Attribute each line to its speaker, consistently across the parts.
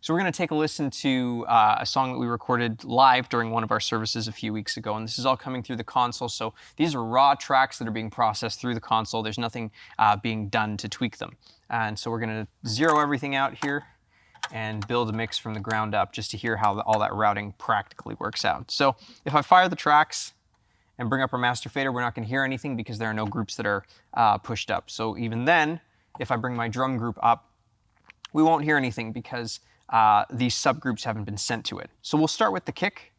Speaker 1: So we're going to take a listen to a song that we recorded live during one of our services a few weeks ago, and this is all coming through the console. So these are raw tracks that are being processed through the console. There's nothing being done to tweak them. And so we're going to zero everything out here and build a mix from the ground up just to hear how all that routing practically works out. So if I fire the tracks and bring up our master fader, we're not going to hear anything because there are no groups that are pushed up. So even then, if I bring my drum group up, we won't hear anything because these subgroups haven't been sent to it. So we'll start with the kick.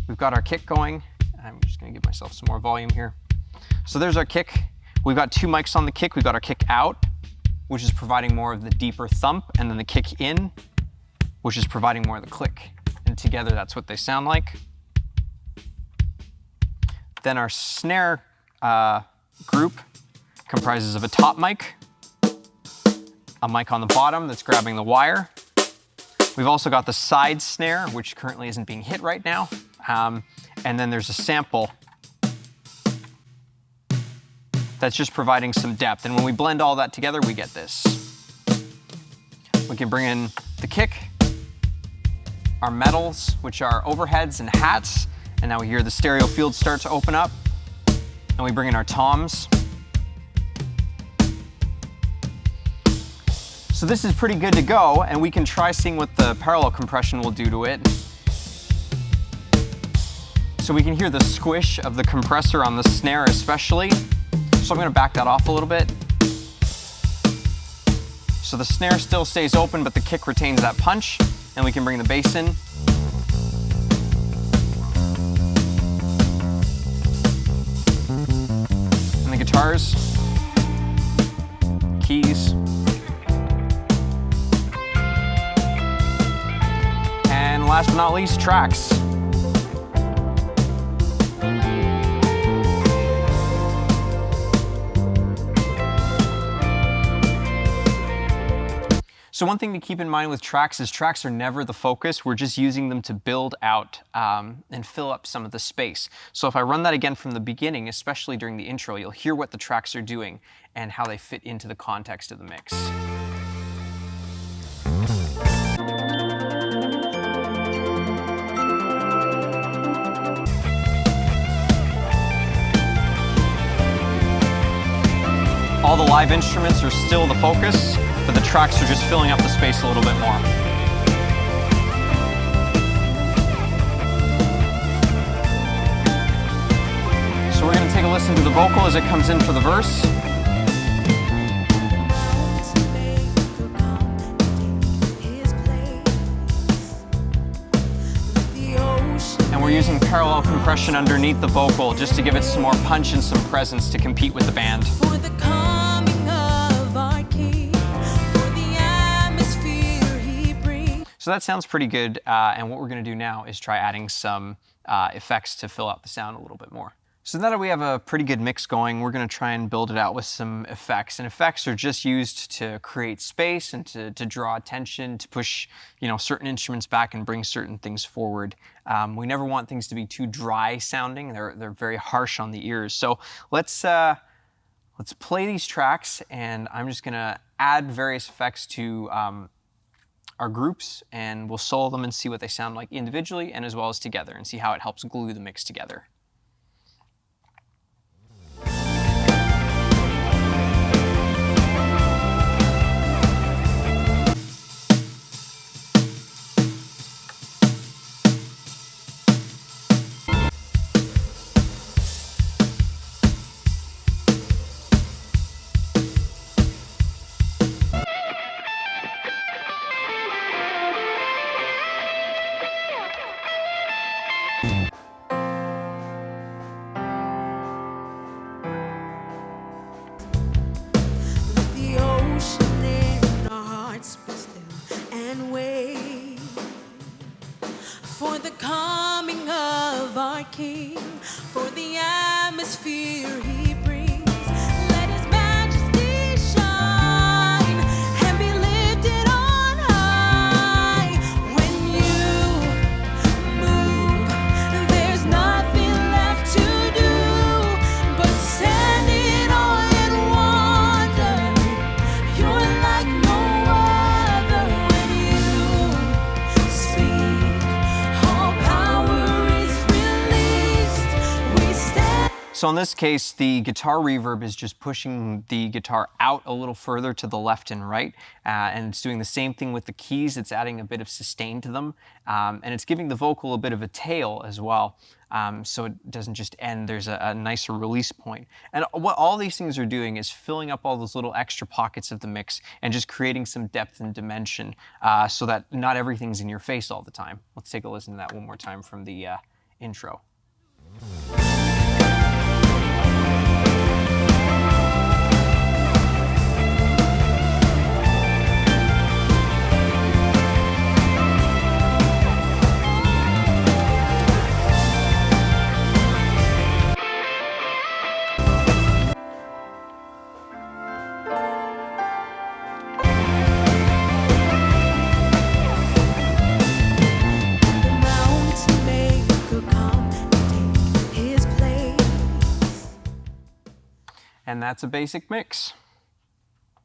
Speaker 1: We've got our kick going. I'm just going to give myself some more volume here. So there's our kick. We've got two mics on the kick. We've got our kick out, which is providing more of the deeper thump, and then the kick in, which is providing more of the click. And together, that's what they sound like. Then our snare group comprises of a top mic, a mic on the bottom that's grabbing the wire. We've also got the side snare, which currently isn't being hit right now. And then there's a sample that's just providing some depth. And when we blend all that together, we get this. We can bring in the kick, our metals, which are overheads and hats. And now we hear the stereo field start to open up. And we bring in our toms. So this is pretty good to go, and we can try seeing what the parallel compression will do to it. So we can hear the squish of the compressor on the snare especially. So I'm going to back that off a little bit. So the snare still stays open, but the kick retains that punch, and we can bring the bass in. And the guitars, keys. And last but not least, tracks. So one thing to keep in mind with tracks is tracks are never the focus. We're just using them to build out and fill up some of the space. So if I run that again from the beginning, especially during the intro, you'll hear what the tracks are doing and how they fit into the context of the mix. All the live instruments are still the focus, but the tracks are just filling up the space a little bit more. So we're going to take a listen to the vocal as it comes in for the verse. And we're using parallel compression underneath the vocal just to give it some more punch and some presence to compete with the band. So that sounds pretty good, and what we're going to do now is try adding some effects to fill out the sound a little bit more. So now that we have a pretty good mix going, we're going to try and build it out with some effects. And effects are just used to create space and to draw attention, to push certain instruments back and bring certain things forward. We never want things to be too dry sounding. They're very harsh on the ears. So let's play these tracks, and I'm just going to add various effects to our groups, and we'll solo them and see what they sound like individually and as well as together, and see how it helps glue the mix together. So in this case, the guitar reverb is just pushing the guitar out a little further to the left and right, and it's doing the same thing with the keys. It's adding a bit of sustain to them, and it's giving the vocal a bit of a tail as well, so it doesn't just end. There's a nicer release point. And what all these things are doing is filling up all those little extra pockets of the mix and just creating some depth and dimension, so that not everything's in your face all the time. Let's take a listen to that one more time from the intro. And that's a basic mix.